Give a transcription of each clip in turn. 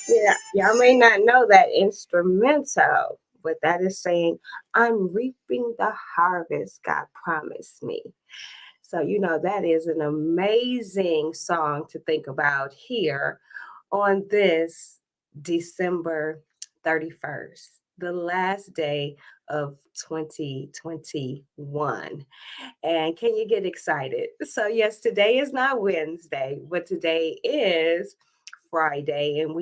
Yeah, y'all may not know that instrumental, but that is saying, I'm reaping the harvest God promised me. So, that is an amazing song to think about here on this December 31st, the last day of 2021. And can you get excited? So, yes, today is not Wednesday, but today is Friday. And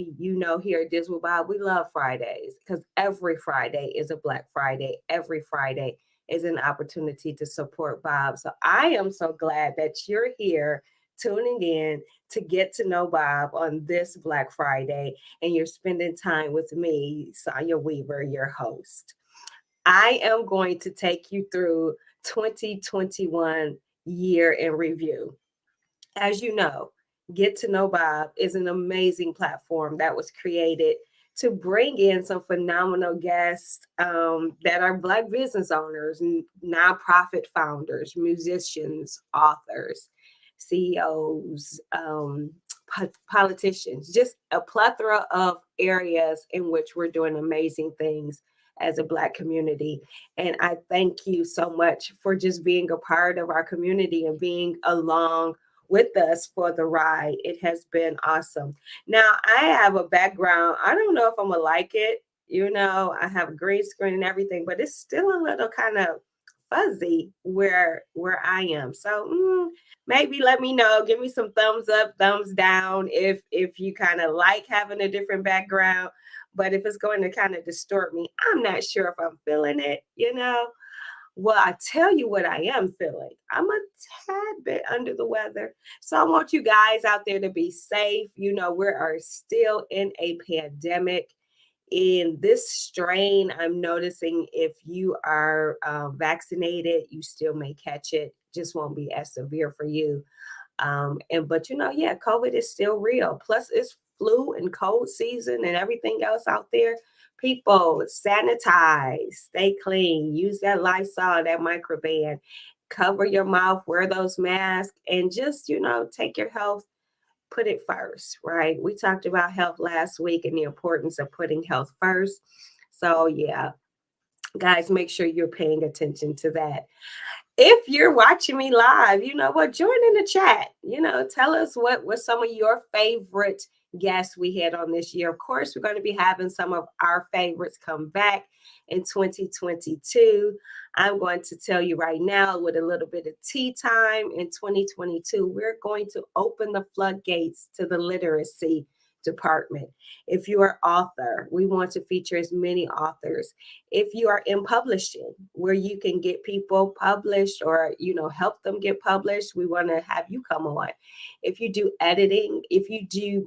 here at Disney Bob, we love Fridays because every Friday is a Black Friday. Every Friday is an opportunity to support Bob. So I am so glad that you're here tuning in to get to know Bob on this Black Friday and you're spending time with me, Sonya Weaver, your host. I am going to take you through 2021 year in review. As you know, Get to Know Bob is an amazing platform that was created to bring in some phenomenal guests that are Black business owners, nonprofit founders, musicians, authors, CEOs, politicians, just a plethora of areas in which we're doing amazing things as a Black community. And I thank you so much for just being a part of our community and being along with us for the ride. It has been awesome. Now, I have a background. I don't know if I'm going to like it. I have a green screen and everything, but it's still a little kind of fuzzy where I am. So maybe let me know. Give me some thumbs up, thumbs down if you kind of like having a different background. But if it's going to kind of distort me, I'm not sure if I'm feeling it. Well, I tell you what I am feeling. I'm a tad bit under the weather. So I want you guys out there to be safe. We are still in a pandemic. In this strain, I'm noticing if you are vaccinated, you still may catch it. Just won't be as severe for you. But yeah, COVID is still real. Plus, it's flu and cold season and everything else out there. People, sanitize, stay clean, use that Lysol, that microban, cover your mouth, wear those masks, and just, take your health, put it first, right? We talked about health last week and the importance of putting health first. So, yeah, guys, make sure you're paying attention to that. If you're watching me live, join in the chat. Tell us what was some of your favorite guests we had on this year. Of course, we're going to be having some of our favorites come back in 2022. I'm going to tell you right now, with a little bit of tea time in 2022, we're going to open the floodgates to the literacy department. If you are author, we want to feature as many authors. If you are in publishing, where you can get people published or help them get published, we want to have you come on. If you do editing, if you do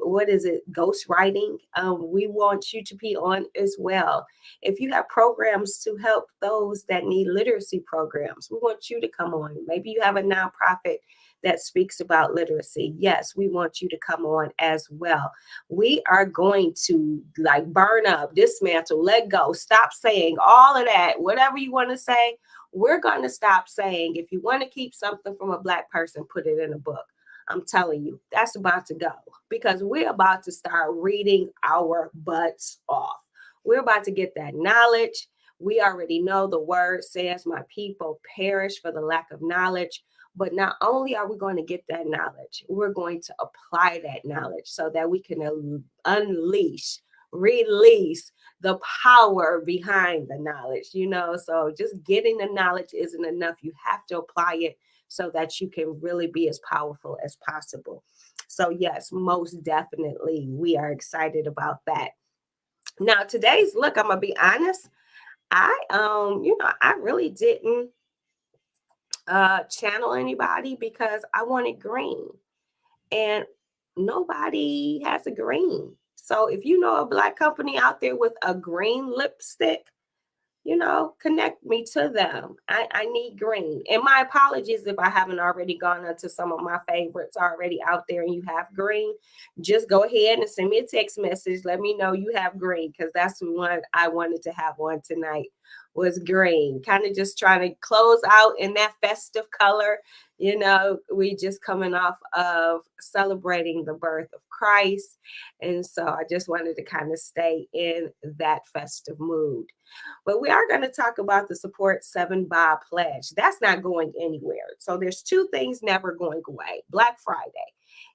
ghostwriting, we want you to be on as well. If you have programs to help those that need literacy programs, we want you to come on. Maybe you have a nonprofit that speaks about literacy. Yes, we want you to come on as well. We are going to burn up, dismantle, let go, stop saying all of that, whatever you want to say. We're going to stop saying, if you want to keep something from a Black person, put it in a book. I'm telling you, that's about to go, because we're about to start reading our butts off. We're about to get that knowledge. We already know the word says, my people perish for the lack of knowledge. But not only are we going to get that knowledge, we're going to apply that knowledge so that we can release the power behind the knowledge, So just getting the knowledge isn't enough. You have to apply it so that you can really be as powerful as possible. So yes, most definitely, we are excited about that. Now, today's look, I'm gonna be honest. I really didn't channel anybody because I wanted green, and nobody has a green. So if you know a Black company out there with a green lipstick, connect me to them. I need green. And my apologies if I haven't already gone into some of my favorites already out there and you have green. Just go ahead and send me a text message. Let me know you have green, because that's the one I wanted to have on tonight, was green. Kind of just trying to close out in that festive color. We just coming off of celebrating the birth of Christ. And so I just wanted to kind of stay in that festive mood. But we are going to talk about the Support 7 Bob pledge. That's not going anywhere. So there's two things never going away. Black Friday.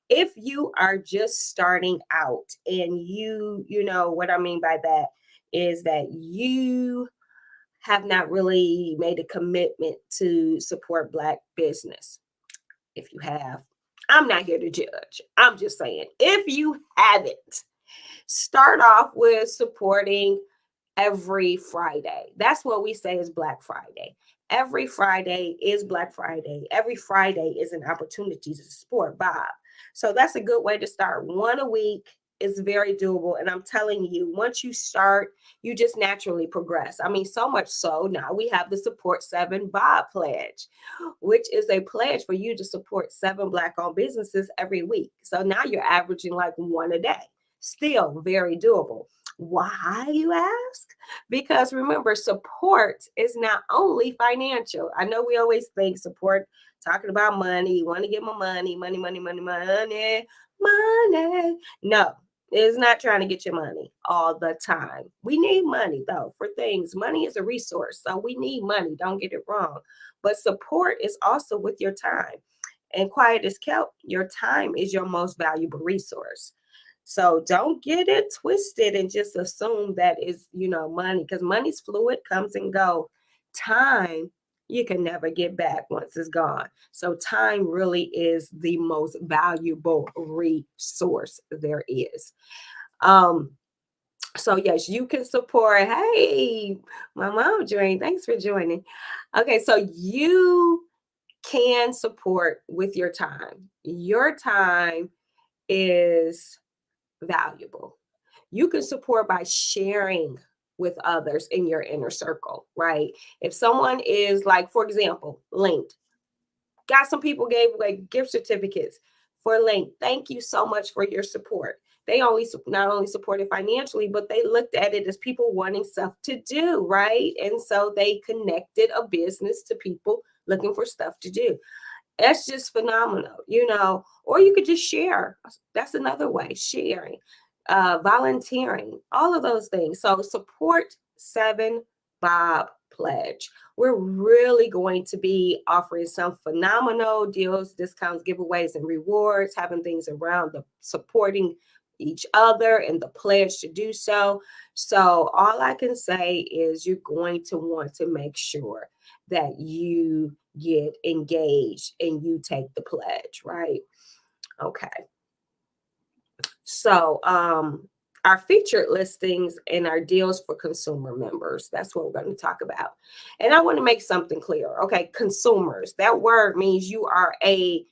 If you are just starting out and you know what I mean by that is that you have not really made a commitment to support Black business. If you have, I'm not here to judge. I'm just saying, if you haven't, start off with supporting every Friday. That's what we say is Black Friday. Every Friday is Black Friday. Every Friday is an opportunity to support Bob. So that's a good way to start. One a week is very doable. And I'm telling you, once you start, you just naturally progress. I mean, so much so now we have the Support 7 Bob pledge, which is a pledge for you to support 7 Black-owned businesses every week. So now you're averaging like one a day. Still very doable. Why, you ask? Because remember, support is not only financial. I know we always think support, talking about money, you want to give my money, money, money, money, money, money. No, it's not trying to get your money all the time. We need money, though, for things. Money is a resource, so we need money. Don't get it wrong. But support is also with your time. And quiet as kept, your time is your most valuable resource. So don't get it twisted and just assume that is, money, because money's fluid, comes and go. Time, you can never get back once it's gone. So time really is the most valuable resource there is. So yes, you can support. Hey, my mom joined. Thanks for joining. Okay, so you can support with your time. Your time is valuable. You can support by sharing with others in your inner circle, right? If someone is like, for example, Lynked, got some people gave like gift certificates for Lynked. Thank you so much for your support. They not only supported financially, but they looked at it as people wanting stuff to do, right? And so they connected a business to people looking for stuff to do. That's just phenomenal, or you could just share. That's another way, sharing, volunteering, all of those things. So support 7 Bob pledge. We're really going to be offering some phenomenal deals, discounts, giveaways, and rewards, having things around the supporting each other and the pledge to do so. So all I can say is you're going to want to make sure that you get engaged and you take the pledge, right? Okay. So our featured listings and our deals for consumer members, that's what we're going to talk about. And I want to make something clear. Okay, consumers, that word means you are a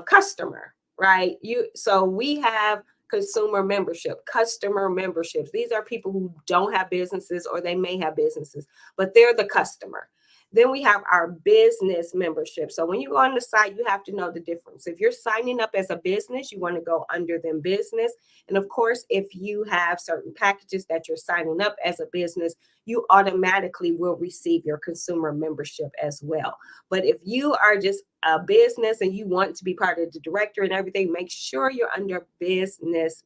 customer, right? So we have consumer membership, customer memberships. These are people who don't have businesses or they may have businesses, but they're the customer. Then we have our business membership. So when you go on the site, you have to know the difference. If you're signing up as a business, you want to go under them business. And of course, if you have certain packages that you're signing up as a business, you automatically will receive your consumer membership as well. But if you are just a business and you want to be part of the directory and everything, make sure you're under business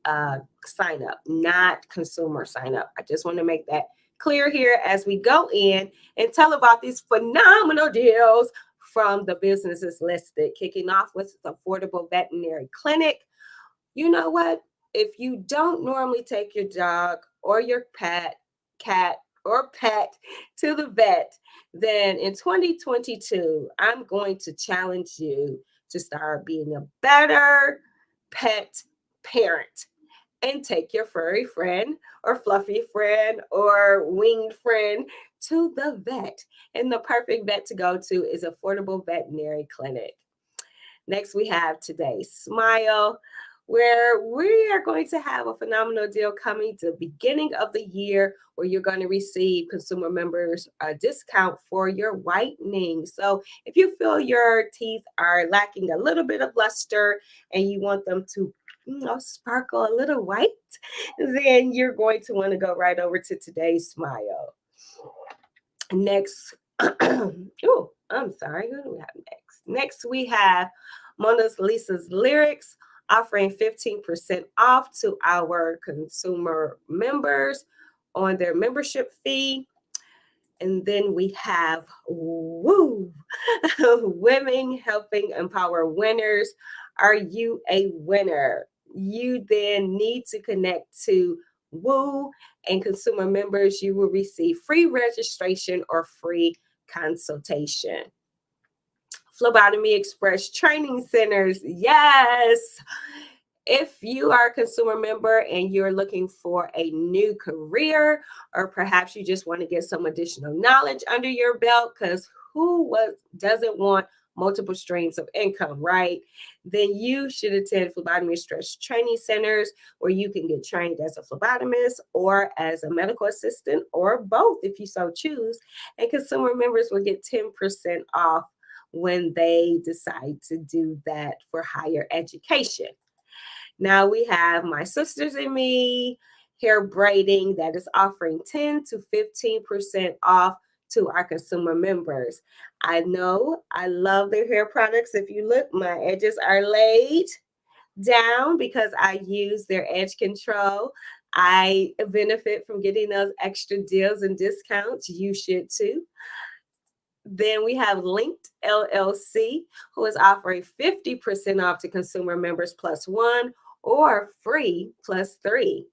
sign up, not consumer sign up. I just want to make that clear here as we go in and tell about these phenomenal deals from the businesses listed, kicking off with Affordable Veterinary Clinic. You know what? If you don't normally take your dog or your cat or pet to the vet, then in 2022, I'm going to challenge you to start being a better pet parent and take your furry friend or fluffy friend or winged friend to the vet. And the perfect vet to go to is Affordable Veterinary Clinic. Next, we have today's Smile, where we are going to have a phenomenal deal coming to the beginning of the year where you're going to receive consumer members a discount for your whitening. So if you feel your teeth are lacking a little bit of luster and you want them to sparkle a little white, then you're going to want to go right over to today's Smile. Next, I'm sorry, who do we have next? Next, we have Mona Lisa's Lyrics offering 15% off to our consumer members on their membership fee. And then we have Women Helping Empower Winners. Are you a winner? You then need to connect to Woo, and consumer members, you will receive free registration or free consultation. Phlebotomy Express Training Centers. Yes. If you are a consumer member and you're looking for a new career, or perhaps you just want to get some additional knowledge under your belt, because doesn't want multiple streams of income, right? Then you should attend Phlebotomy Express Training Centers, where you can get trained as a phlebotomist or as a medical assistant, or both if you so choose. And consumer members will get 10% off when they decide to do that for higher education. Now we have My Sisters and Me Hair Braiding that is offering 10 to 15% off to our consumer members. I know I love their hair products. If you look, my edges are laid down because I use their edge control. I benefit from getting those extra deals and discounts. You should too. Then we have Lynked, LLC, who is offering 50% off to consumer members +1 or free +3.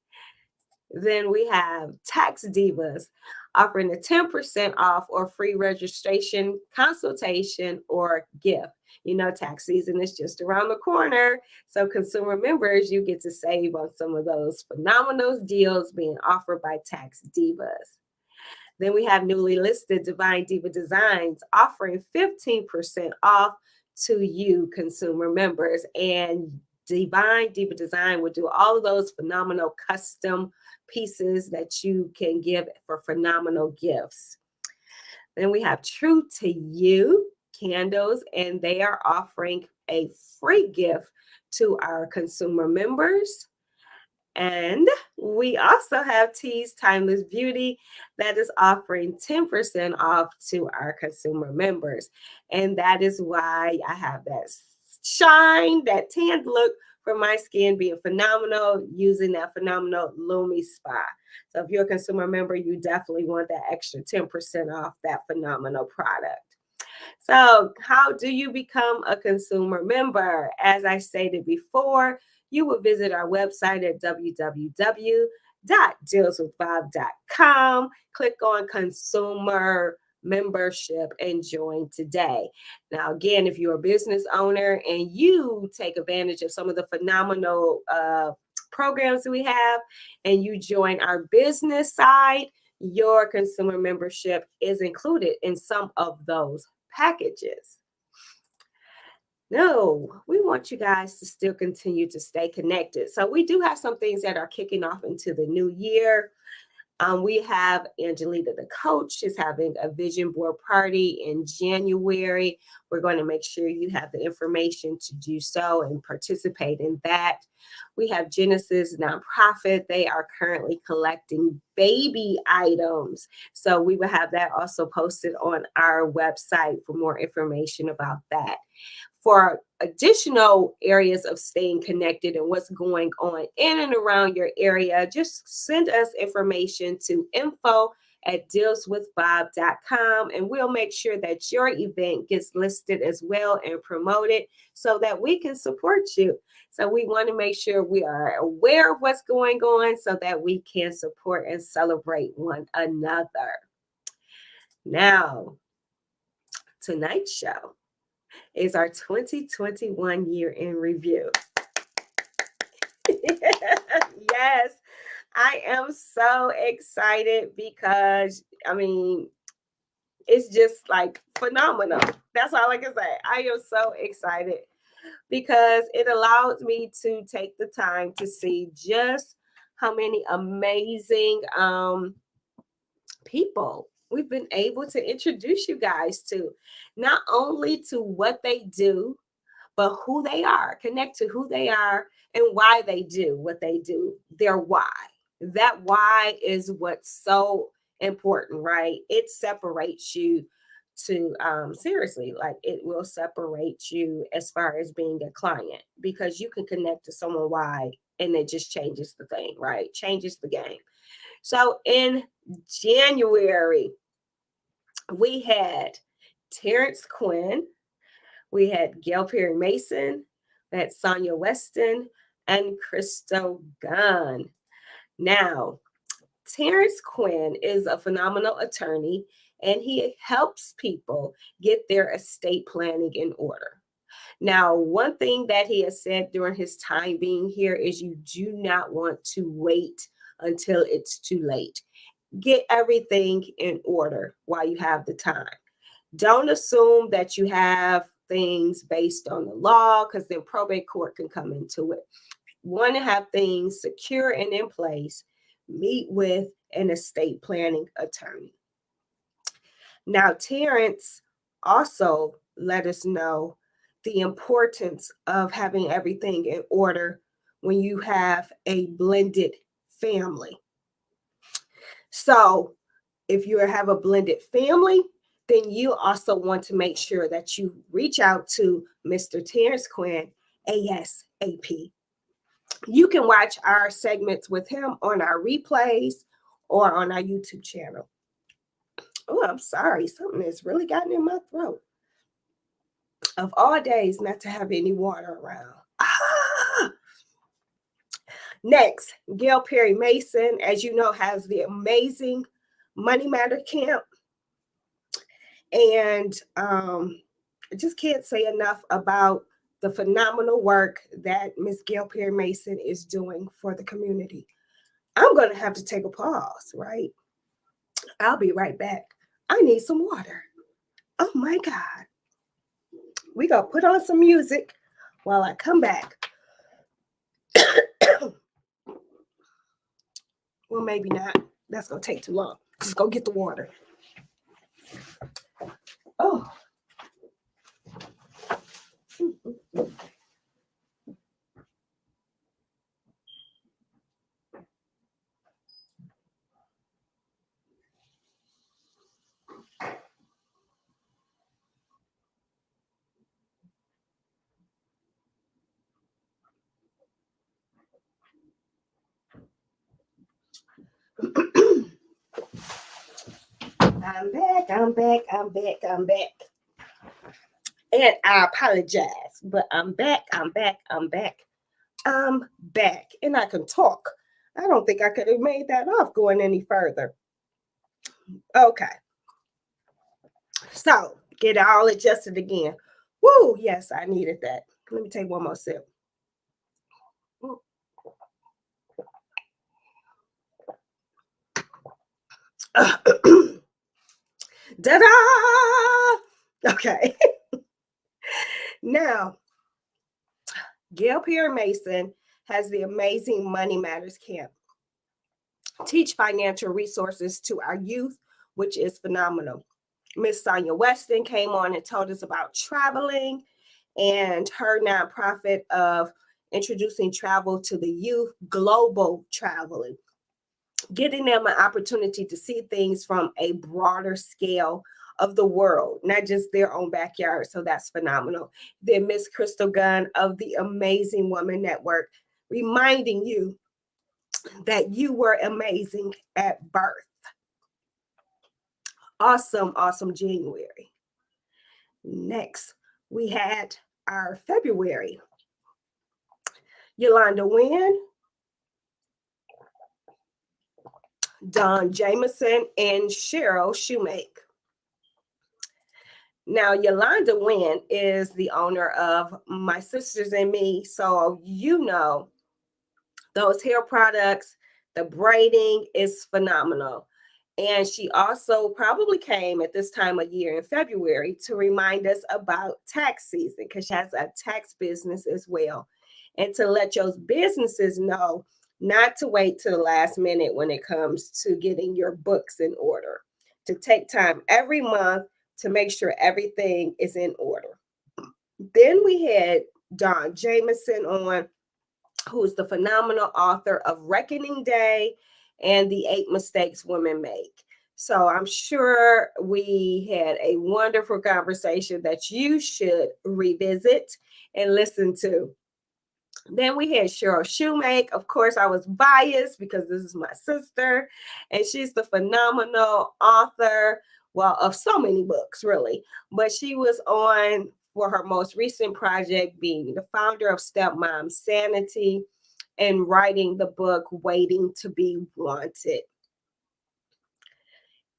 Then we have Tax Divas, offering a 10% off or free registration, consultation, or gift. You know, tax season is just around the corner. So consumer members, you get to save on some of those phenomenal deals being offered by Tax Divas. Then we have newly listed Divine Diva Designs, offering 15% off to you consumer members. And Divine Diva Design will do all of those phenomenal custom pieces that you can give for phenomenal gifts. Then we have True to You candles, and they are offering a free gift to our consumer members. And we also have Tease Timeless Beauty that is offering 10% off to our consumer members. And that is why I have that shine, that tanned look for my skin being phenomenal, using that phenomenal Lumi Spa. So if you're a consumer member, you definitely want that extra 10% off that phenomenal product. So how do you become a consumer member? As I stated before, you will visit our website at www.dealswithbob.com. Click on consumer membership and join today. Now, again, if you're a business owner and you take advantage of some of the phenomenal programs that we have and you join our business side, your consumer membership is included in some of those packages. No, we want you guys to still continue to stay connected. So we do have some things that are kicking off into the new year. We have Angelita, the coach, is having a vision board party in January. We're going to make sure you have the information to do so and participate in that. We have Genesis Nonprofit. They are currently collecting baby items. So we will have that also posted on our website for more information about that. For additional areas of staying connected and what's going on in and around your area, just send us information to info@dealswithbob.com, and we'll make sure that your event gets listed as well and promoted so that we can support you. So we want to make sure we are aware of what's going on so that we can support and celebrate one another. Now, tonight's show is our 2021 year in review. Yes, I am so excited because, it's just like phenomenal. That's all I can say. I am so excited because it allows me to take the time to see just how many amazing people we've been able to introduce you guys to, not only to what they do, but who they are, connect to who they are and why they do what they do, their why. That why is what's so important, right? It separates you to seriously, like it will separate you as far as being a client, because you can connect to someone wide and it just changes the thing, right? Changes the game. So in January, we had Terrence Quinn, we had Gail Perry Mason, we had Sonya Weston, and Crystal Gunn. Now, Terrence Quinn is a phenomenal attorney, and he helps people get their estate planning in order. Now, one thing that he has said during his time being here is you do not want to wait until it's too late. Get everything in order while you have the time. Don't assume that you have things based on the law, because then probate court can come into it. Want to have things secure and in place, meet with an estate planning attorney. Now, Terrence also let us know the importance of having everything in order when you have a blended family. So if you have a blended family, then you also want to make sure that you reach out to Mr. Terrence Quinn ASAP. You can watch our segments with him on our replays or on our YouTube channel. Oh, I'm sorry. Something has really gotten in my throat. Of all days, not to have any water around. Next, Gail Perry Mason, as you know, has the amazing Money Matter Camp. And I just can't say enough about the phenomenal work that Miss Gail Perry Mason is doing for the community. I'm going to have to take a pause, right? I'll be right back. I need some water. Oh my God. We going to put on some music while I come back. Well, maybe not. That's going to take too long. Just go get the water. Oh. I'm back. And I apologize, but I'm back. I'm back. And I can talk. I don't think I could have made that off going any further. Okay. So get it all adjusted again. Woo, yes, I needed that. Let me take one more sip. Da-da! Okay. Now, Gail Perry Mason has the amazing Money Matters Camp. Teach financial resources to our youth, which is phenomenal. Miss Sonya Weston came on and told us about traveling and her nonprofit of introducing travel to the youth, global traveling, getting them an opportunity to see things from a broader scale of the world, not just their own backyard. So that's phenomenal. Then Miss Crystal Gunn of the Amazing Woman Network, reminding you that you were amazing at birth. Awesome January. Next, we had our February. Yolanda Wynn, Don Jameson, and Cheryl Shoemake. Now, Yolanda Wynn is the owner of My Sisters and Me. So you know those hair products, the braiding is phenomenal. And she also probably came at this time of year in February to remind us about tax season, because she has a tax business as well. And to let your businesses know not to wait to the last minute when it comes to getting your books in order, to take time every month to make sure everything is in order. Then we had Don Jameson on, who's the phenomenal author of Reckoning Day and the 8 Mistakes Women Make. So I'm sure we had a wonderful conversation that you should revisit and listen to. Then we had Cheryl Shoemake. Of course, I was biased because this is my sister, and she's the phenomenal author, well, of so many books, really. But she was on for her most recent project, being the founder of Stepmom Sanity and writing the book Waiting to Be Wanted.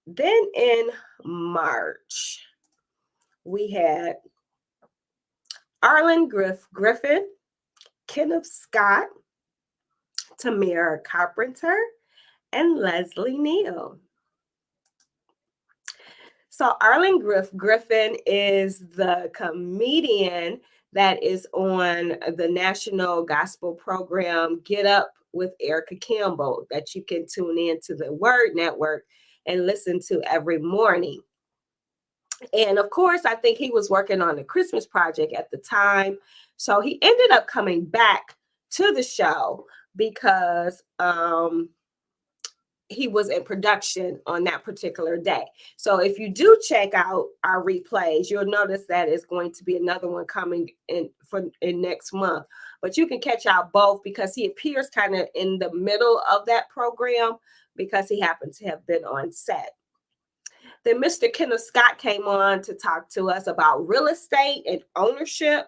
Then in March, we had Arlen Griffin, Kenneth Scott, Tamara Carpenter, and Leslie Neal. So Arlen Griffin is the comedian that is on the national gospel program Get Up with Erica Campbell that you can tune in to the Word Network and listen to every morning. And of course, I think he was working on the Christmas project at the time. So he ended up coming back to the show because he was in production on that particular day. So if you do check out our replays, you'll notice that it's going to be another one coming in next month. But you can catch out both because he appears kind of in the middle of that program because he happened to have been on set. Then Mr. Kenneth Scott came on to talk to us about real estate and ownership.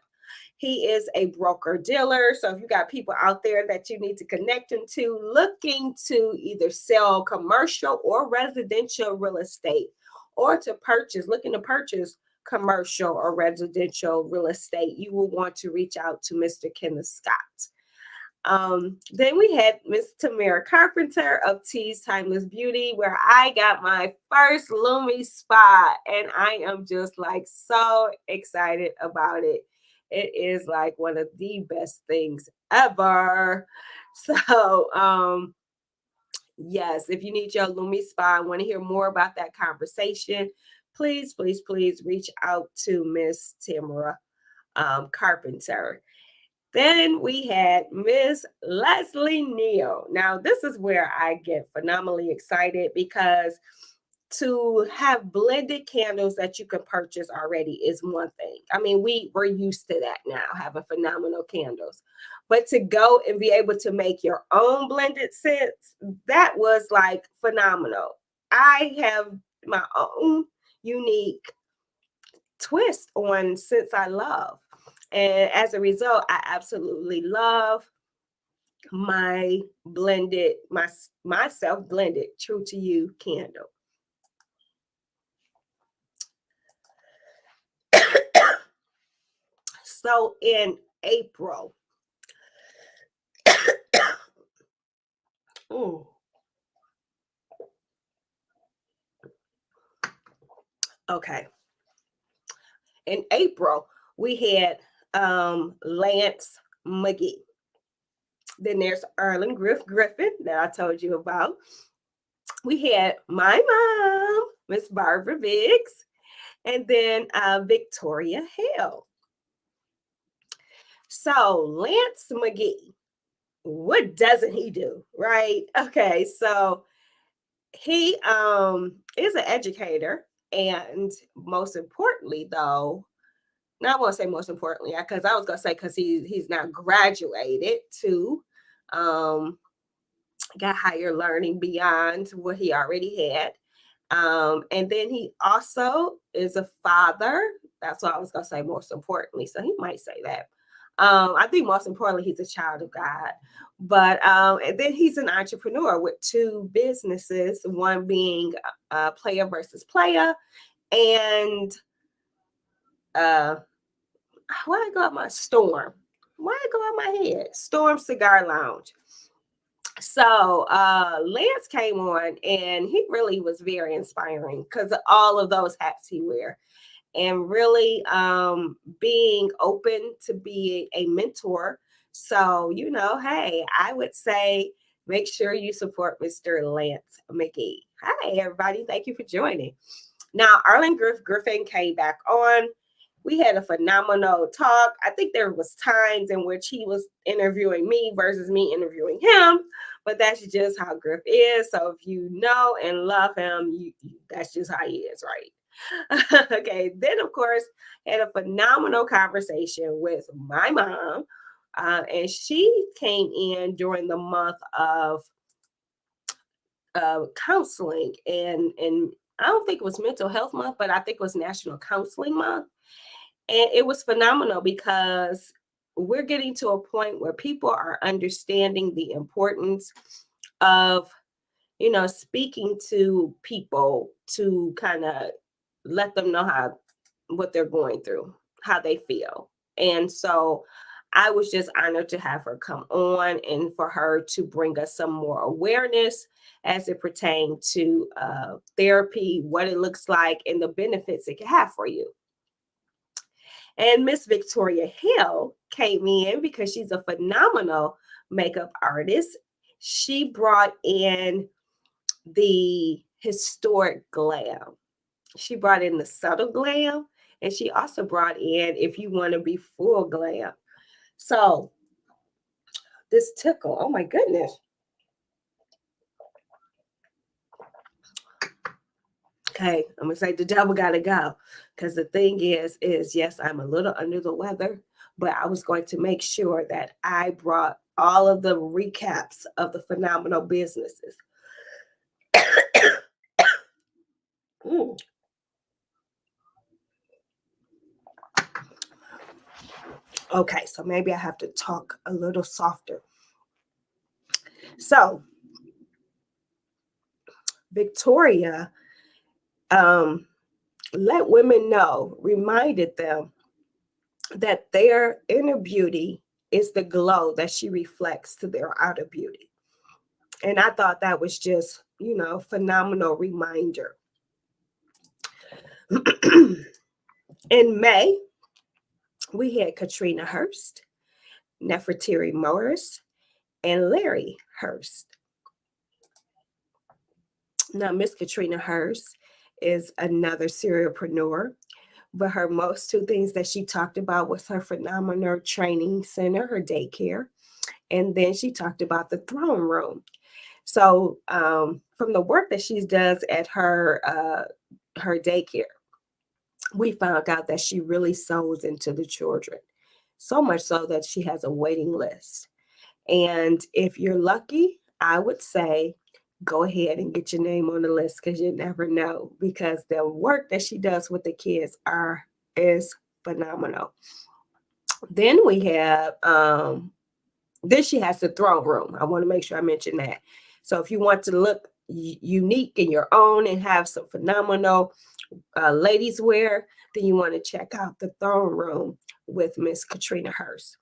He is a broker dealer. So if you got people out there that you need to connect them to, looking to either sell commercial or residential real estate, or looking to purchase commercial or residential real estate, you will want to reach out to Mr. Kenneth Scott. Then we had Miss Tamara Carpenter of T's Timeless Beauty, where I got my first Lumi spot, and I am just like so excited about it. It is like one of the best things ever. So, yes, if you need your Lumi spa and want to hear more about that conversation, please reach out to Miss Tamara Carpenter. Then we had Miss Leslie Neal. Now, this is where I get phenomenally excited because to have blended candles that you can purchase already is one thing. I mean, we're used to that now, having phenomenal candles. But to go and be able to make your own blended scents, that was like phenomenal. I have my own unique twist on scents I love. And as a result, I absolutely love my blended, my self-blended True to You candle. So in April, okay. In April, we had Lance McGee. Then there's Arlen Griffin that I told you about. We had my mom, Miss Barbara Biggs, and then Victoria Hale. So Lance McGee, what doesn't he do, right? Okay, so he is an educator, and most importantly, though, now I won't say most importantly, because I was gonna say because he's now graduated to got higher learning beyond what he already had. And then he also is a father. That's what I was gonna say most importantly. So he might say that. I think most importantly, he's a child of God. But and then he's an entrepreneur with two businesses, one being Player versus Player, and why I go out my Storm? Why I go out my head? Storm Cigar Lounge. So Lance came on and he really was very inspiring because of all of those hats he wear, and really being open to be a mentor. So, hey, I would say make sure you support Mr. Lance McGee. Hi, everybody. Thank you for joining. Now, Arlen Griffin came back on. We had a phenomenal talk. I think there was times in which he was interviewing me versus me interviewing him, but that's just how Griff is. So if you know and love him, that's just how he is, right? Okay. Then, of course, had a phenomenal conversation with my mom. And she came in during the month of counseling. And I don't think it was Mental Health Month, but I think it was National Counseling Month. And it was phenomenal because we're getting to a point where people are understanding the importance of, speaking to people to kind of let them know what they're going through, how they feel. And so I was just honored to have her come on and for her to bring us some more awareness as it pertains to therapy, what it looks like, and the benefits it can have for you. And Miss Victoria Hill came in because she's a phenomenal makeup artist. She brought in the historic glam. She brought in the subtle glam, and she also brought in if you want to be full glam. So this tickle, oh my goodness. Okay, I'm gonna say the devil gotta go. Because the thing is yes, I'm a little under the weather, but I was going to make sure that I brought all of the recaps of the phenomenal businesses. Mm. Okay, so maybe I have to talk a little softer. So Victoria let women know, reminded them that their inner beauty is the glow that she reflects to their outer beauty. And I thought that was just, phenomenal reminder. In May, we had Katrina Hurst, Nefertiti Morris, and Larry Hurst. Now, Miss Katrina Hurst is another serialpreneur, but her most two things that she talked about was her phenomenal training center, her daycare, and then she talked about the throne room. So from the work that she does at her daycare, we found out that she really sews into the children, so much so that she has a waiting list. And if you're lucky, I would say go ahead and get your name on the list because you never know, because the work that she does with the kids is phenomenal. Then we have then she has the throne room. I want to make sure I mention that. So if you want to look unique in your own and have some phenomenal ladies wear, then you want to check out the throne room with Miss Katrina Hurst.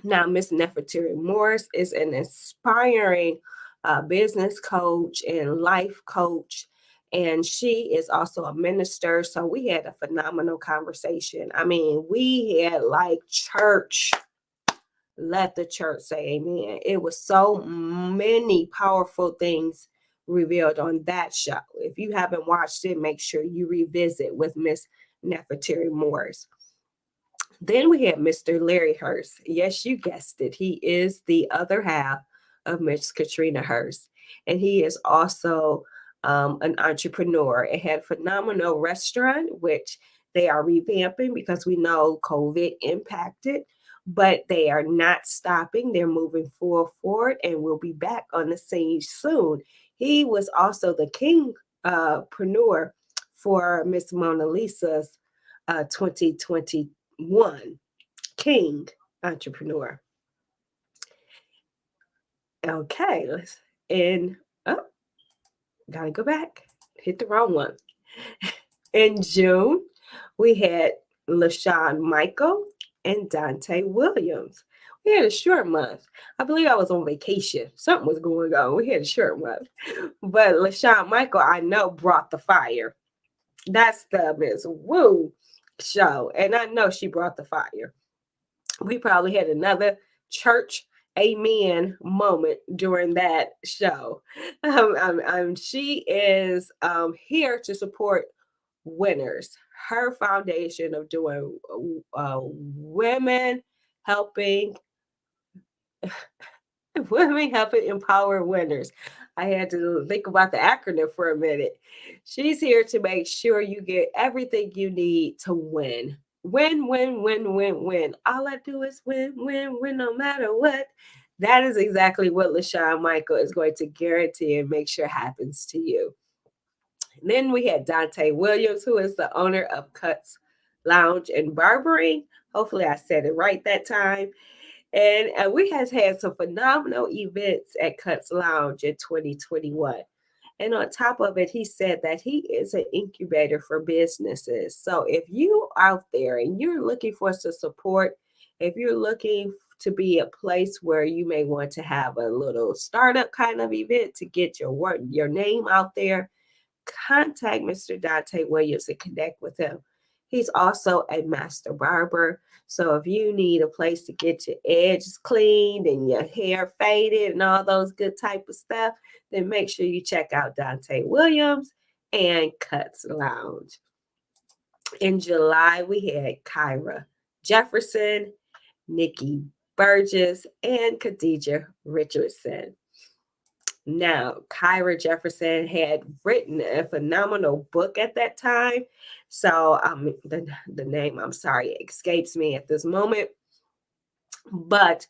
Now, Miss Nefertiti Morris is an inspiring business coach and life coach, and she is also a minister. So we had a phenomenal conversation. I mean, we had like church. Let the church say amen. It was so many powerful things revealed on that show. If you haven't watched it, make sure you revisit with Miss Nefertiti Morris. Then we had Mr. Larry Hurst. Yes, you guessed it. He is the other half of Miss Katrina Hurst. And he is also an entrepreneur. It had a phenomenal restaurant, which they are revamping because we know COVID impacted, but they are not stopping. They're moving forward and will be back on the scene soon. He was also the kingpreneur for Miss Mona Lisa's 2021 King entrepreneur. Okay, gotta go back. Hit the wrong one. In June, we had LaShawn Michael and Dante Williams. We had a short month. I believe I was on vacation. Something was going on. We had a short month. But LaShawn Michael, I know, brought the fire. That's the Miss Woo show. And I know she brought the fire. We probably had another church amen moment during that show. She is here to support winners. Her foundation of doing women helping Women helping empower winners. I had to think about the acronym for a minute. She's here to make sure you get everything you need to win. Win, win, win, win, win. All I do is win, win, win, no matter what. That is exactly what LaShawn Michael is going to guarantee and make sure happens to you. And then we had Dante Williams, who is the owner of Cuts Lounge and Barbering. Hopefully, I said it right that time. And we has had some phenomenal events at Cuts Lounge in 2021. And on top of it, he said that he is an incubator for businesses. So if you out there and you're looking for some support, if you're looking to be a place where you may want to have a little startup kind of event to get your work, your name out there, contact Mr. Dante Williams and connect with him. He's also a master barber. So if you need a place to get your edges cleaned and your hair faded and all those good type of stuff, then make sure you check out Dante Williams and Cuts Lounge. In July, we had Kyra Jefferson, Nikki Burgess, and Khadijah Richardson. Now, Kyra Jefferson had written a phenomenal book at that time. So the name, I'm sorry, escapes me at this moment. But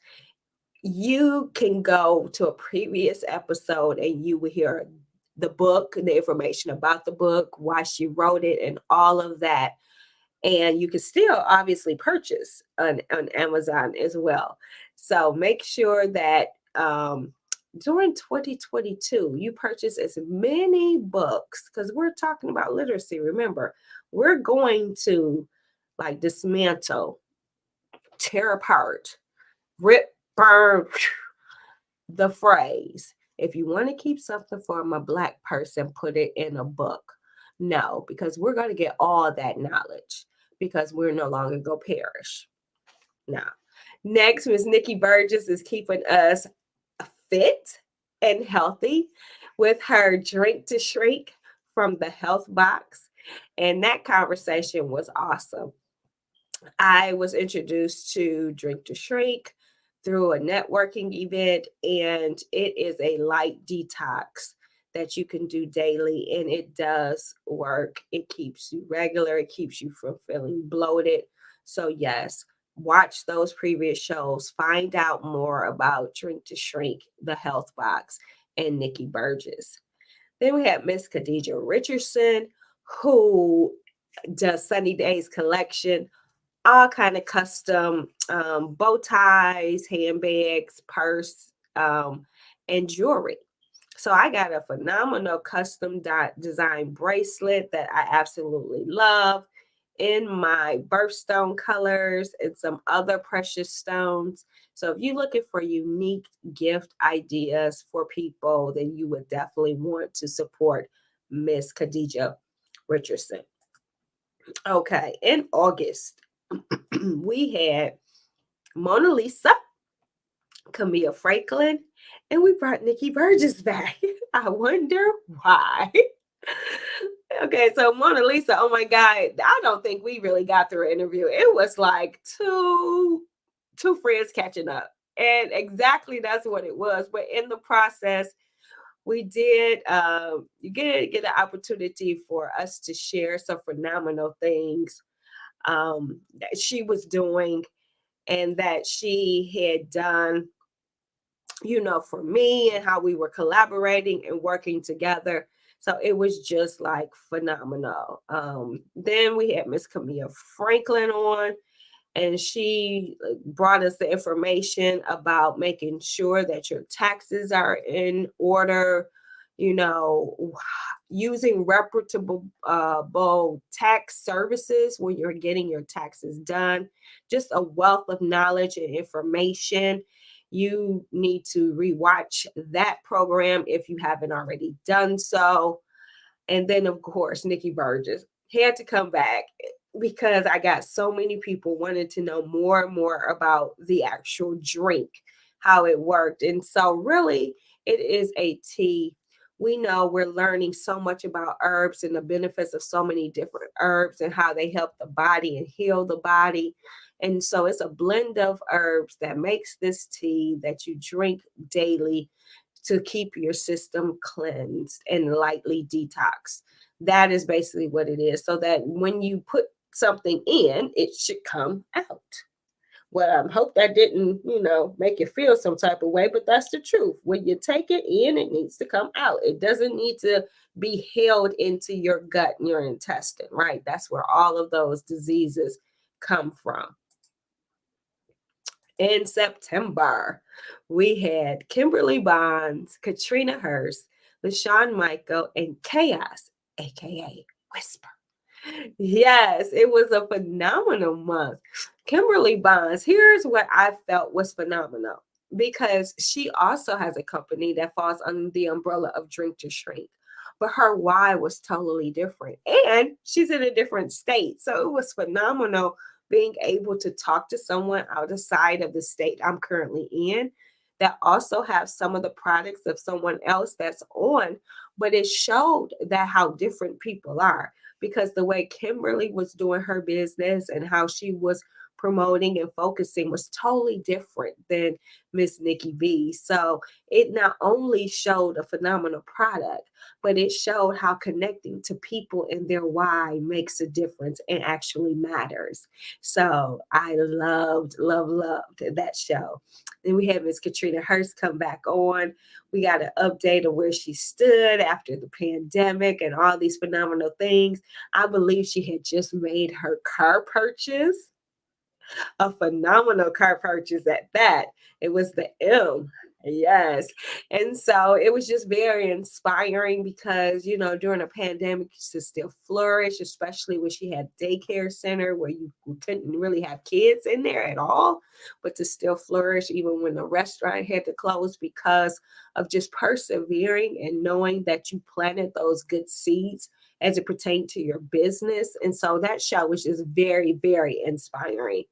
you can go to a previous episode and you will hear the book, the information about the book, why she wrote it, and all of that. And you can still obviously purchase on Amazon as well. So make sure that during 2022, you purchase as many books because we're talking about literacy. Remember, we're going to like dismantle, tear apart, rip, burn the phrase. If you want to keep something from a Black person, put it in a book. No, because we're going to get all that knowledge because we're no longer going to perish. Now, next, Miss Nikki Burgess is keeping us fit and healthy with her Drink to Shrink from the Health Box. And that conversation was awesome. I was introduced to Drink to Shrink through a networking event, and it is a light detox that you can do daily, and it does work. It keeps you regular, it keeps you from feeling bloated. So, yes, watch those previous shows, find out more about Drink to Shrink, the Health Box, and Nikki Burgess. Then we have Miss Khadijah Richardson, who does Sunny Days collection, all kind of custom bow ties, handbags, purse, and jewelry. So I got a phenomenal custom design bracelet that I absolutely love in my birthstone colors and some other precious stones. So if you're looking for unique gift ideas for people, then you would definitely want to support Miss Khadijah Richardson. Okay, in August, we had Mona Lisa, Camille Franklin, and we brought Nikki Burgess back. I wonder why. Okay, so Mona Lisa, oh my God, I don't think we really got through an interview. It was like two friends catching up. And exactly that's what it was. But in the process, we did get an opportunity for us to share some phenomenal things that she was doing and that she had done, for me and how we were collaborating and working together. So it was just like phenomenal. Then we had Miss Camille Franklin on, and she brought us the information about making sure that your taxes are in order, using reputable tax services when you're getting your taxes done. Just a wealth of knowledge and information. You need to rewatch that program if you haven't already done so. And then, of course, Nikki Burgess had to come back because I got so many people wanting to know more and more about the actual drink, how it worked. And so, really, it is a tea. We know we're learning so much about herbs and the benefits of so many different herbs and how they help the body and heal the body. And so it's a blend of herbs that makes this tea that you drink daily to keep your system cleansed and lightly detox. That is basically what it is. So that when you put something in, it should come out. Well, I hope that didn't, make you feel some type of way, but that's the truth. When you take it in, it needs to come out. It doesn't need to be held into your gut and your intestine, right? That's where all of those diseases come from. In September, we had Kimberly Bonds, Katrina Hurst, LaShawn Michael, and Chaos, aka Whisper. Yes, it was a phenomenal month. Kimberly Bonds, here's what I felt was phenomenal, because she also has a company that falls under the umbrella of Drink to Shrink. But her why was totally different. And she's in a different state. So it was phenomenal being able to talk to someone outside of the state I'm currently in that also have some of the products of someone else that's on. But it showed that how different people are, because the way Kimberly was doing her business and how she was promoting and focusing was totally different than Miss Nikki B. So it not only showed a phenomenal product, but it showed how connecting to people and their why makes a difference and actually matters. So I loved that show. Then we had Miss Katrina Hurst come back on. We got an update of where she stood after the pandemic and all these phenomenal things. I believe she had just made her car purchase, a phenomenal car purchase at that. It was the M. Yes. And so it was just very inspiring because, during a pandemic, to still flourish, especially when she had daycare center where you couldn't really have kids in there at all, but to still flourish even when the restaurant had to close, because of just persevering and knowing that you planted those good seeds as it pertained to your business. And so that show was just very, very inspiring.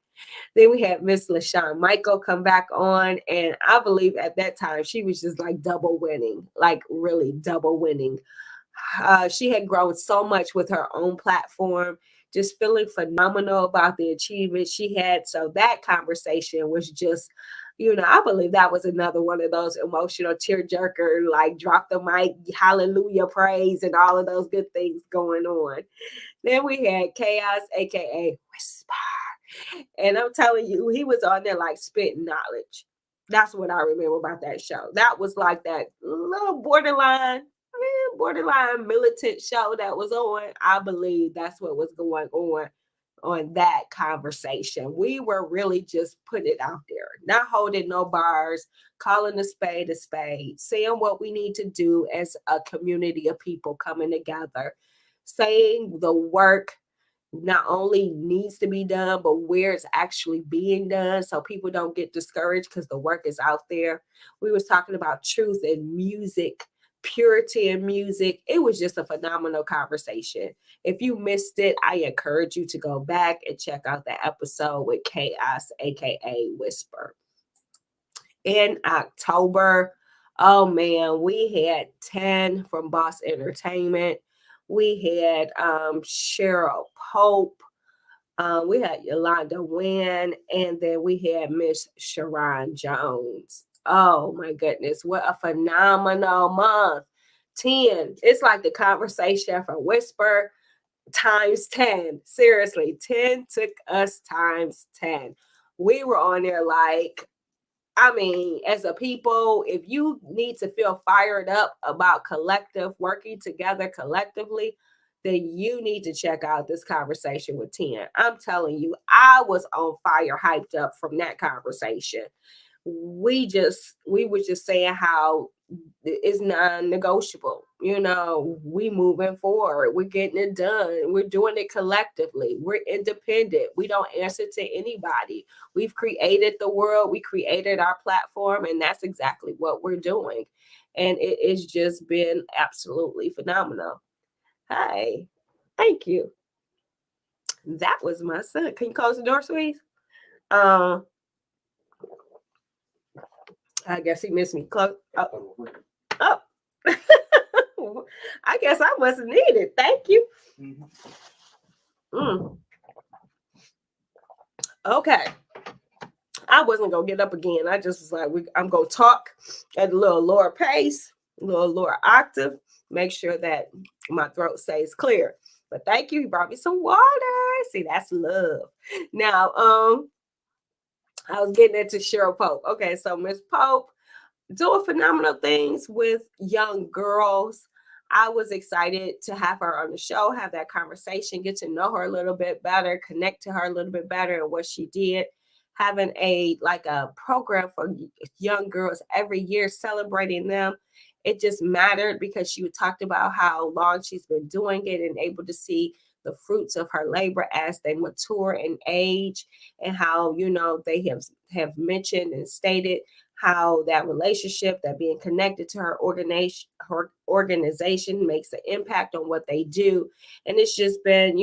Then we had Miss LaShawn Michael come back on. And I believe at that time, she was just like double winning, like really double winning. She had grown so much with her own platform, just feeling phenomenal about the achievements she had. So that conversation was just, I believe that was another one of those emotional tearjerker, like drop the mic, hallelujah, praise, and all of those good things going on. Then we had Chaos, aka Whisper. And I'm telling you, he was on there like spitting knowledge. That's what I remember about that show. That was like that little borderline militant show that was on. I believe that's what was going on that conversation. We were really just putting it out there, not holding no bars, calling a spade, saying what we need to do as a community of people coming together, saying the work not only needs to be done, but where it's actually being done, so people don't get discouraged because the work is out there. We was talking about truth in music, purity in music. It was just a phenomenal conversation. If you missed it, I encourage you to go back and check out the episode with Chaos, aka Whisper. In October, oh man, we had 10 from Boss Entertainment. We had Cheryl Pope. We had Yolanda Wynn, and then we had Miss Sharon Jones. Oh my goodness, what a phenomenal month. 10. It's like the conversation from Whisper times 10. Seriously, 10 took us times 10. We were on there like, as a people, if you need to feel fired up about collective working together collectively, then you need to check out this conversation with 10. I'm telling you, I was on fire, hyped up from that conversation. We were just saying how it's non-negotiable. We moving forward. We're getting it done. We're doing it collectively. We're independent. We don't answer to anybody. We've created the world. We created our platform, and that's exactly what we're doing. And it has just been absolutely phenomenal. Hi. Thank you. That was my son. Can you close the door, please? I guess he missed me. Close. Oh. I guess I wasn't needed. Thank you. Okay. I wasn't going to get up again. I just was like, I'm going to talk at a little lower pace, a little lower octave, make sure that my throat stays clear. But thank you. He brought me some water. See, that's love. Now, I was getting into Cheryl Pope. Okay, so Miss Pope doing phenomenal things with young girls. I was excited to have her on the show, have that conversation, get to know her a little bit better, connect to her a little bit better and what she did. Having a program for young girls every year, celebrating them. It just mattered because she talked about how long she's been doing it and able to see the fruits of her labor as they mature in age, and how they have mentioned and stated how that relationship, that being connected to her organization makes an impact on what they do. And it's just been,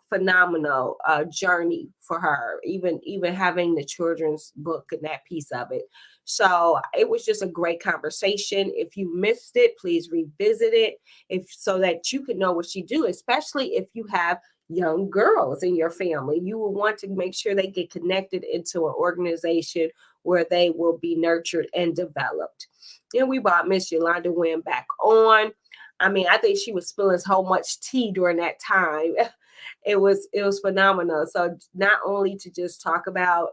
phenomenal journey for her, even having the children's book and that piece of it. So it was just a great conversation. If you missed it, please revisit it, if so that you could know what she do, especially if you have young girls in your family. You will want to make sure they get connected into an organization where they will be nurtured and developed. Then we brought Miss Yolanda Wynn back on. I mean, I think she was spilling so much tea during that time. It was phenomenal. So not only to just talk about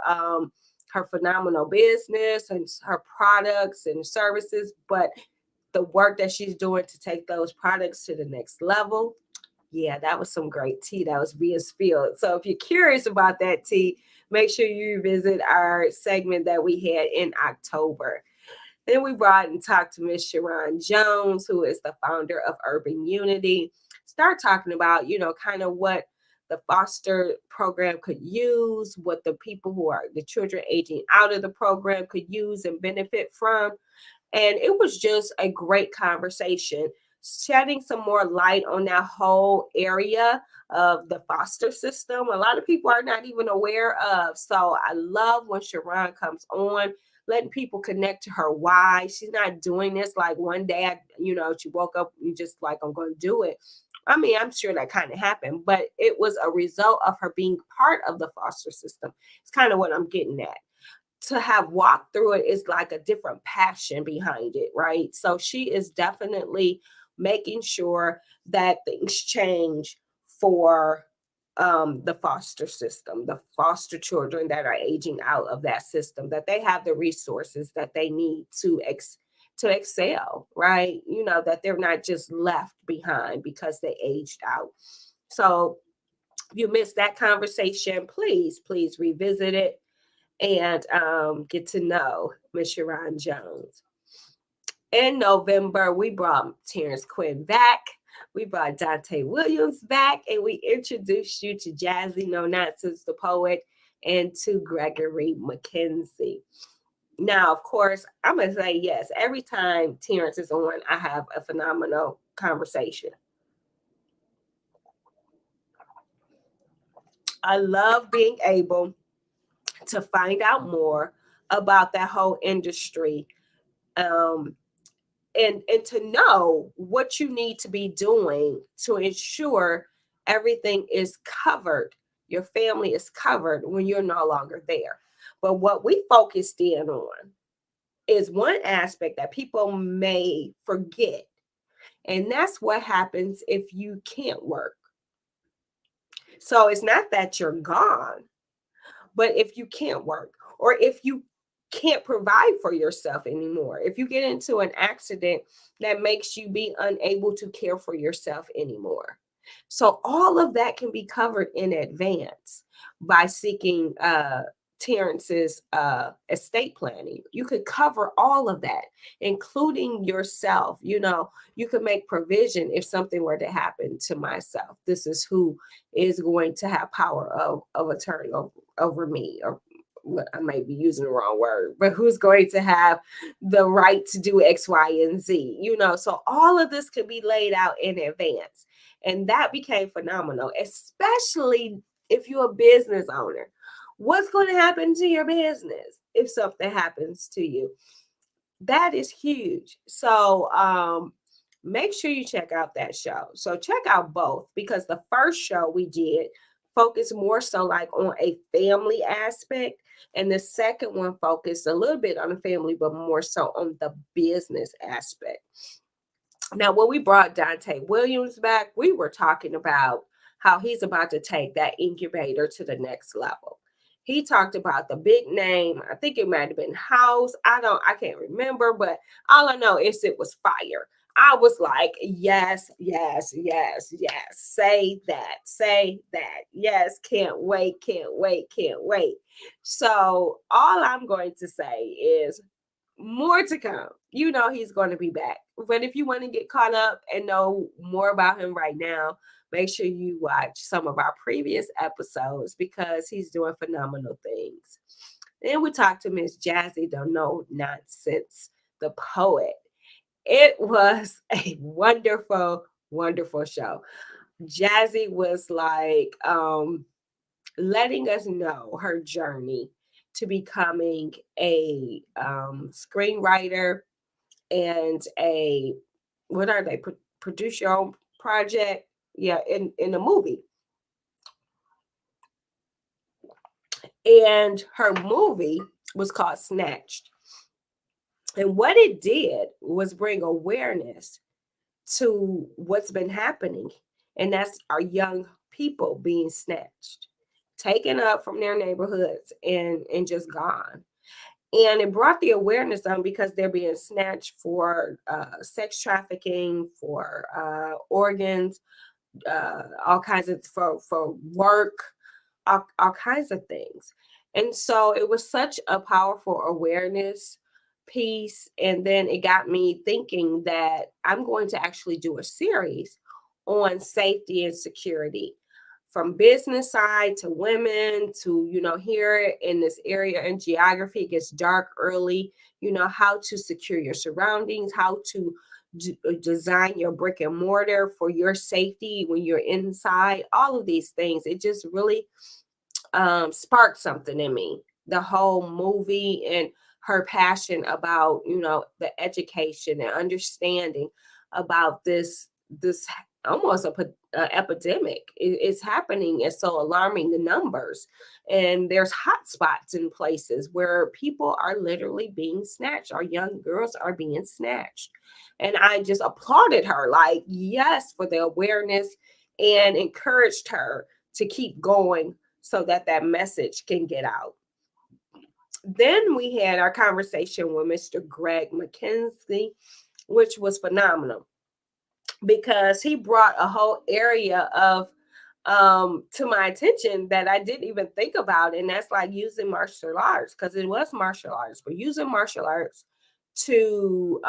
her phenomenal business and her products and services, but the work that she's doing to take those products to the next level. Yeah, that was some great tea that was being spilled. So if you're curious about that tea, make sure you visit our segment that we had in October. Then we brought and talked to Miss Sharon Jones, who is the founder of Urban Unity. Start talking about, kind of what the foster program could use, what the people who are the children aging out of the program could use and benefit from. And it was just a great conversation, shedding some more light on that whole area of the foster system. A lot of people are not even aware of. So I love when Sharon comes on, letting people connect to her why. She's not doing this like one day, she woke up and just like, I'm going to do it. I mean, I'm sure that kind of happened, but it was a result of her being part of the foster system. It's kind of what I'm getting at. To have walked through it is like a different passion behind it, right? So she is definitely making sure that things change for the foster system, the foster children that are aging out of that system, that they have the resources that they need to excel, right? That they're not just left behind because they aged out. So if you missed that conversation, please revisit it and get to know Miss Sharon Jones. In November, we brought Terrence Quinn back. We brought Dante Williams back, and we introduced you to Jazzy No Nonsense, the poet, and to Gregory McKenzie. Now, of course, I'm going to say yes. Every time Terrence is on, I have a phenomenal conversation. I love being able to find out more about that whole industry, and to know what you need to be doing to ensure everything is covered, your family is covered when you're no longer there. But what we focused in on is one aspect that people may forget, and that's what happens if you can't work. So it's not that you're gone, but if you can't work, or if you can't provide for yourself anymore, if you get into an accident that makes you be unable to care for yourself anymore. So all of that can be covered in advance by seeking Terrence's estate planning. You could cover all of that, including yourself. You could make provision if something were to happen to myself. This is who is going to have power of attorney over me, or I might be using the wrong word, but who's going to have the right to do X, Y, and Z, so all of this could be laid out in advance. And that became phenomenal, especially if you're a business owner. What's going to happen to your business if something happens to you? That is huge. So make sure you check out that show. So check out both, because the first show we did focused more so like on a family aspect. And the second one focused a little bit on the family, but more so on the business aspect. Now, when we brought Dante Williams back, we were talking about how he's about to take that incubator to the next level. He talked about the big name. I think it might have been House. I can't remember, but all I know is it was fire. I was like, yes, yes, yes, yes. Say that, say that. Yes, can't wait, can't wait, can't wait. So, all I'm going to say is more to come. You know he's going to be back. But if you want to get caught up and know more about him right now, make sure you watch some of our previous episodes because he's doing phenomenal things. Then we talked to Miss Jazzy, the No Nonsense, the poet. It was a wonderful, wonderful show. Jazzy was like letting us know her journey to becoming a screenwriter and a what are they produce your own project, yeah, in a movie. And her movie was called Snatched, and what it did was bring awareness to what's been happening, and that's our young people being snatched, taken up from their neighborhoods and just gone. And it brought the awareness on because they're being snatched for sex trafficking, for organs, all kinds of for work, all kinds of things. And so it was such a powerful awareness piece. And then it got me thinking that I'm going to actually do a series on safety and security from business side to women to, here in this area in geography, it gets dark early, how to secure your surroundings, how to design your brick and mortar for your safety when you're inside, all of these things. It just really sparked something in me. The whole movie and her passion about, the education and understanding about this almost a epidemic. It's happening. It's so alarming, the numbers. And there's hot spots in places where people are literally being snatched. Our young girls are being snatched. And I just applauded her, like, yes, for the awareness, and encouraged her to keep going so that that message can get out. Then we had our conversation with Mr. Greg McKenzie, which was phenomenal because he brought a whole area of to my attention that I didn't even think about, and that's like using martial arts, because it was martial arts, but using martial arts to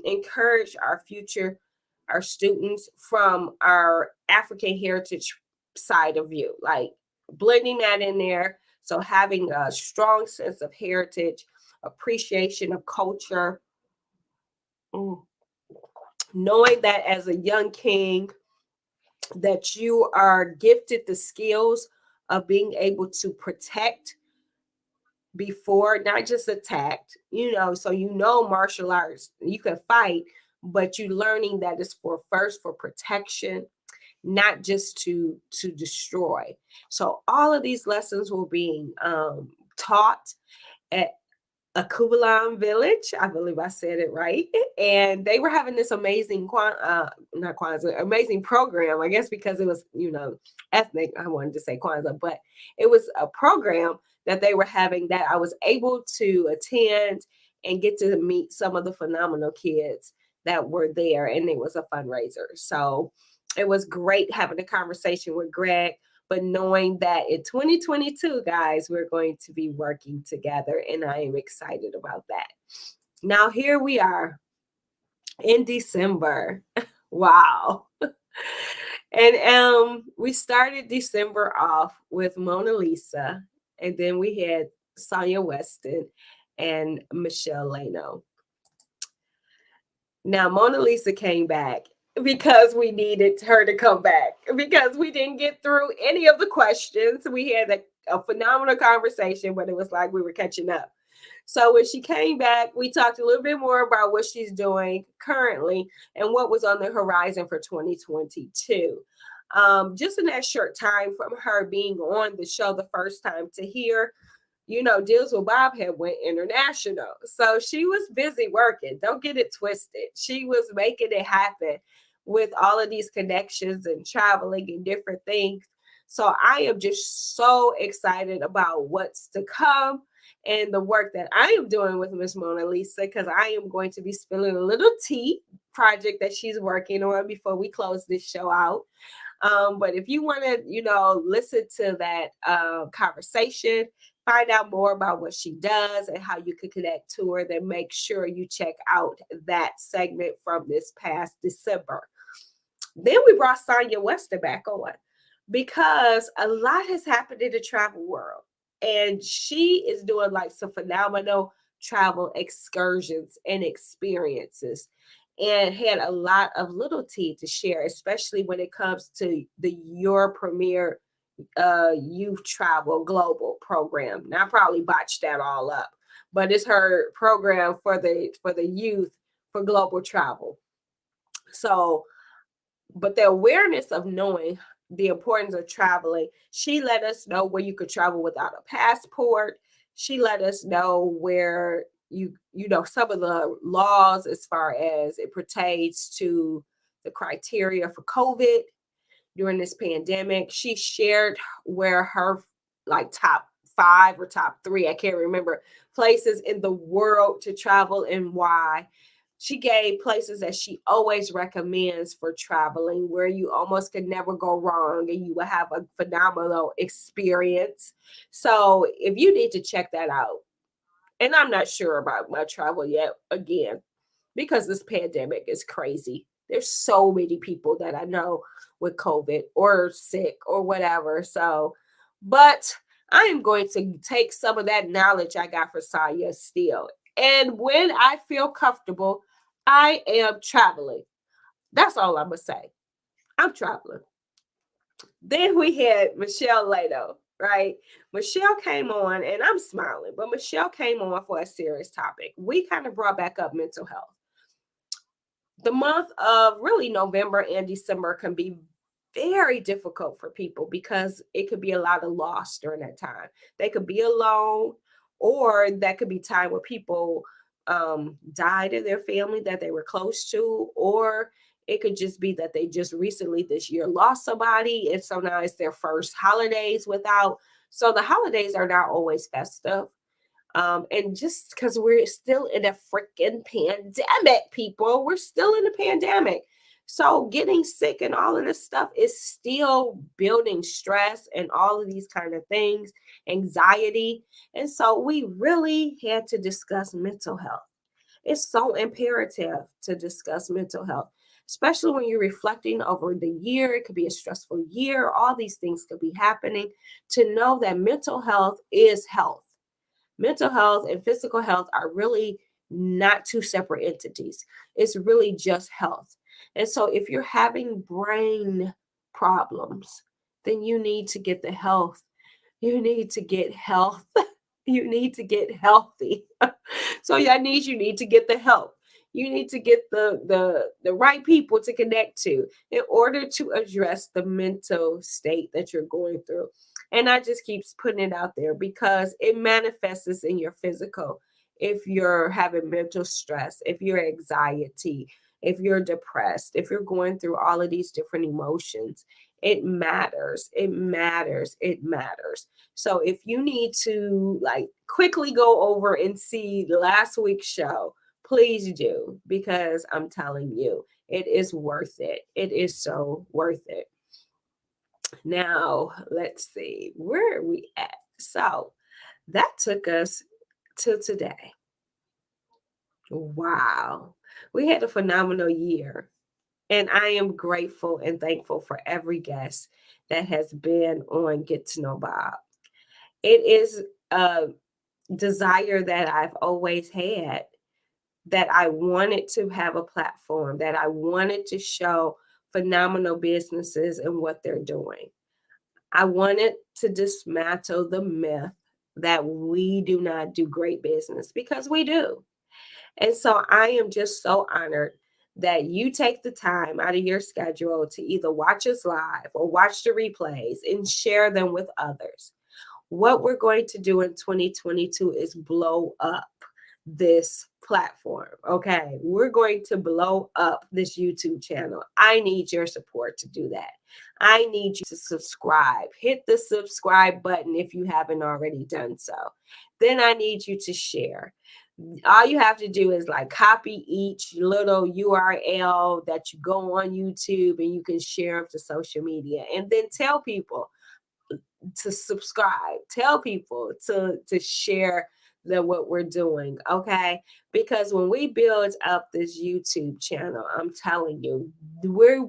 encourage our students from our African heritage side of view, like blending that in there. So having a strong sense of heritage, appreciation of culture, knowing that as a young king that you are gifted the skills of being able to protect before, not just attacked, so martial arts, you can fight, but you learning that it's for protection, not just to destroy. So all of these lessons were being taught at Akubalan Village. I believe I said it right. And they were having this amazing not Kwanzaa, amazing program, I guess, because it was, ethnic. I wanted to say Kwanzaa, but it was a program that they were having that I was able to attend and get to meet some of the phenomenal kids that were there. And it was a fundraiser. So it was great having a conversation with Greg, but knowing that in 2022, guys, we're going to be working together, and I am excited about that. Now, here we are in December. Wow. And we started December off with Mona Lisa, and then we had Sonya Weston and Michelle Lano. Now, Mona Lisa came back because we needed her to come back, because we didn't get through any of the questions. We had a phenomenal conversation, but it was like we were catching up. So when she came back, we talked a little bit more about what she's doing currently and what was on the horizon for 2022. just in that short time from her being on the show the first time to here, Deals with Bob had went international. So she was busy working. Don't get it twisted. She was making it happen with all of these connections and traveling and different things. So I am just so excited about what's to come and the work that I am doing with Miss Mona Lisa, because I am going to be spilling a little tea project that she's working on before we close this show out. But if you want to, listen to that conversation, find out more about what she does and how you can connect to her, then make sure you check out that segment from this past December. Then we brought Sonya Wester back on because a lot has happened in the travel world. And she is doing like some phenomenal travel excursions and experiences, and had a lot of little tea to share, especially when it comes to Your Premier Youth Travel Global program. Now I probably botched that all up, but it's her program for the youth for global travel. So, but the awareness of knowing the importance of traveling, she let us know where you could travel without a passport. She let us know where some of the laws as far as it pertains to the criteria for COVID during this pandemic. She shared where her like top 5 or top 3, I can't remember, places in the world to travel and why. She gave places that she always recommends for traveling, where you almost could never go wrong and you will have a phenomenal experience. So if you need to check that out, and I'm not sure about my travel yet, again, because this pandemic is crazy. There's so many people that I know with COVID or sick or whatever. So, but I am going to take some of that knowledge I got for Sonya still. And when I feel comfortable, I am traveling. That's all I'm going to say. I'm traveling. Then we had Michelle Lato, right? Michelle came on, and I'm smiling, but Michelle came on for a serious topic. We kind of brought back up mental health. The month of really November and December can be very difficult for people because it could be a lot of loss during that time. They could be alone, or that could be time where people died in their family that they were close to, or it could just be that they just recently this year lost somebody, and so now it's their first holidays without. So the holidays are not always festive. And just because we're still in a freaking pandemic, people, we're still in a pandemic. So getting sick and all of this stuff is still building stress and all of these kind of things, anxiety. And so we really had to discuss mental health. It's so imperative to discuss mental health, especially when you're reflecting over the year. It could be a stressful year. All these things could be happening. To know that mental health is health. Mental health and physical health are really not two separate entities. It's really just health. And so if you're having brain problems, then you need to get the health. You need to get health. You need to get healthy. So you need to get the help. You need to get the right people to connect to in order to address the mental state that you're going through. And I just keep putting it out there because it manifests in your physical. If you're having mental stress, if you're anxiety, if you're depressed, if you're going through all of these different emotions, it matters. It matters. It matters. So if you need to like quickly go over and see last week's show, please do, because I'm telling you, it is worth it. It is so worth it. Now, let's see, where are we at? So that took us to today. Wow. We had a phenomenal year. And I am grateful and thankful for every guest that has been on Get to Know Bob. It is a desire that I've always had, that I wanted to have a platform, that I wanted to show phenomenal businesses and what they're doing. I wanted to dismantle the myth that we do not do great business, because we do. And so I am just so honored that you take the time out of your schedule to either watch us live or watch the replays and share them with others. What we're going to do in 2022 is blow up this platform. Okay. We're going to blow up this YouTube channel. I need your support to do that. I need you to subscribe. Hit the subscribe button if you haven't already done so. Then I need you to share. All you have to do is like copy each little URL that you go on YouTube and you can share them to social media, and then tell people to subscribe, tell people to share what we're doing. Okay, because when we build up this YouTube channel, I'm telling you, we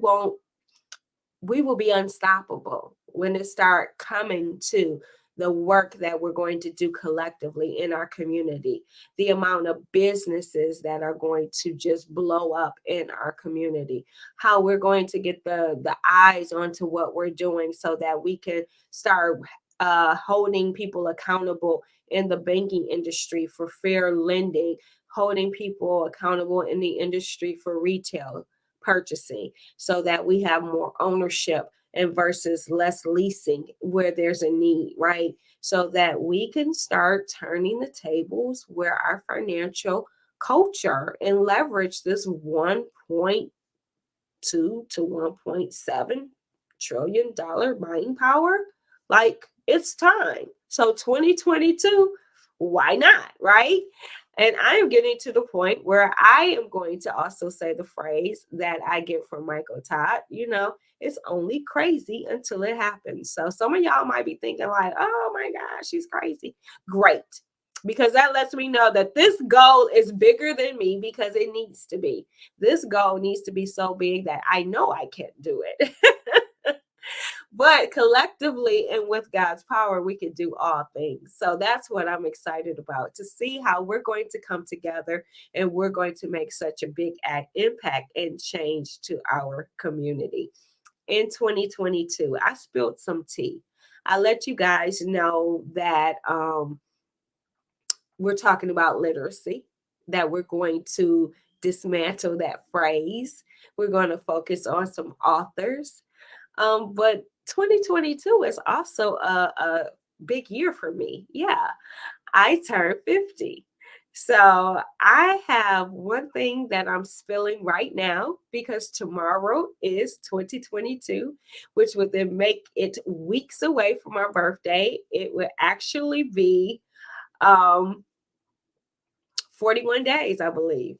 will be unstoppable when it start coming to the work that we're going to do collectively in our community, the amount of businesses that are going to just blow up in our community, how we're going to get the eyes onto what we're doing so that we can start holding people accountable in the banking industry for fair lending, holding people accountable in the industry for retail purchasing, so that we have more ownership and versus less leasing where there's a need, right? So that we can start turning the tables where our financial culture and leverage this 1.2 to 1.7 trillion dollar buying power. Like, it's time. So 2022, why not, right? And I am getting to the point where I am going to also say the phrase that I get from Michael Todd, it's only crazy until it happens. So some of y'all might be thinking like, oh my gosh, she's crazy. Great. Because that lets me know that this goal is bigger than me, because it needs to be. This goal needs to be so big that I know I can't do it. But collectively and with God's power, we can do all things. So that's what I'm excited about, to see how we're going to come together and we're going to make such a big impact and change to our community. In 2022, I spilled some tea. I let you guys know that we're talking about literacy, that we're going to dismantle that phrase. We're going to focus on some authors. But 2022 is also a big year for me. Yeah, I turned 50. So I have one thing that I'm spilling right now, because tomorrow is 2022, which would then make it weeks away from our birthday. It would actually be 41 days, I believe,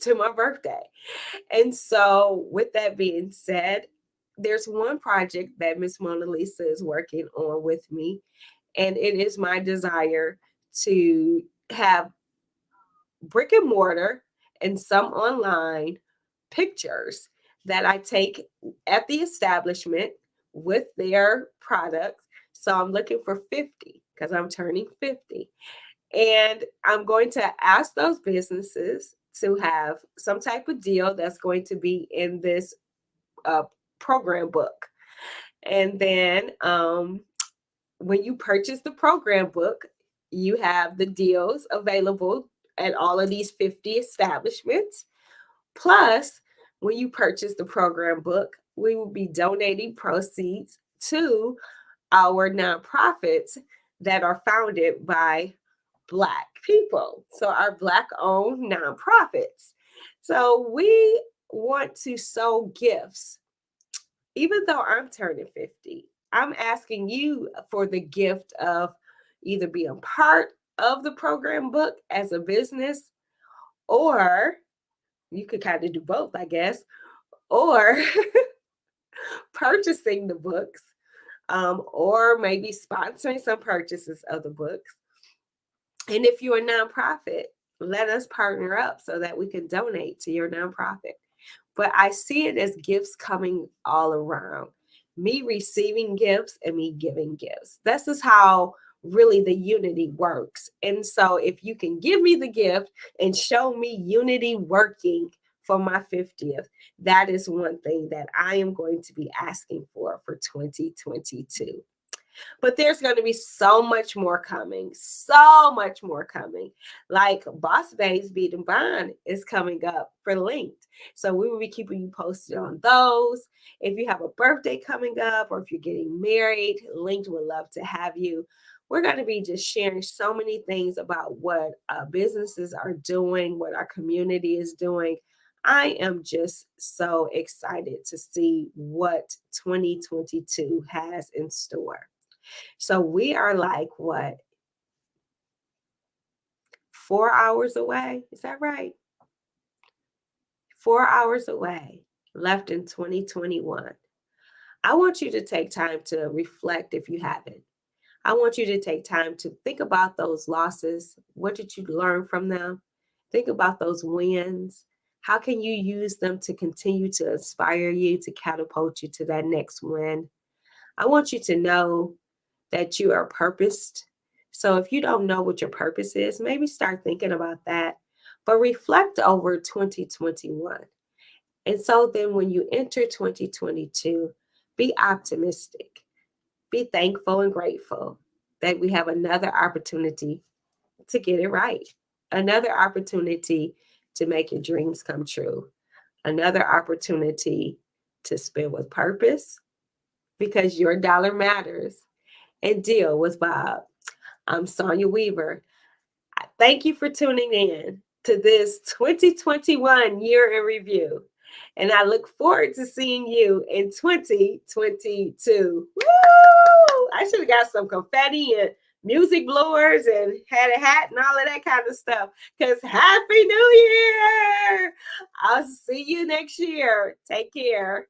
to my birthday. And so with that being said, there's one project that Miss Mona Lisa is working on with me, and it is my desire to have brick and mortar and some online pictures that I take at the establishment with their products. So I'm looking for 50 because I'm turning 50. And I'm going to ask those businesses to have some type of deal that's going to be in this program book. And then when you purchase the program book, you have the deals available at all of these 50 establishments. Plus, when you purchase the program book, we will be donating proceeds to our nonprofits that are founded by Black people. So our Black-owned nonprofits. So we want to sow gifts. Even though I'm turning 50, I'm asking you for the gift of either being part of the program book as a business, or you could kind of do both, I guess, or purchasing the books, or maybe sponsoring some purchases of the books. And if you're a nonprofit, let us partner up so that we can donate to your nonprofit. But I see it as gifts coming all around. Me receiving gifts and me giving gifts. This is how really the unity works. And so if you can give me the gift and show me unity working for my 50th, that is one thing that I am going to be asking for 2022. But there's going to be so much more coming, so much more coming. Like Boss Babes Beat and Bond is coming up for Linked. So we will be keeping you posted on those. If you have a birthday coming up or if you're getting married, Linked would love to have you. We're going to be just sharing so many things about what businesses are doing, what our community is doing. I am just so excited to see what 2022 has in store. So we are like, what, 4 hours away? Is that right? 4 hours away, left in 2021. I want you to take time to reflect if you haven't. I want you to take time to think about those losses. What did you learn from them? Think about those wins. How can you use them to continue to inspire you, to catapult you to that next win? I want you to know that you are purposed. So if you don't know what your purpose is, maybe start thinking about that, but reflect over 2021. And so then when you enter 2022, be optimistic, be thankful and grateful that we have another opportunity to get it right, another opportunity to make your dreams come true, another opportunity to spend with purpose because your dollar matters and deal with Bob. I'm Sonya Weaver. Thank you for tuning in to this 2021 year in review. And I look forward to seeing you in 2022. Woo! I should have got some confetti and music blowers and had a hat and all of that kind of stuff. Because Happy New Year! I'll see you next year. Take care.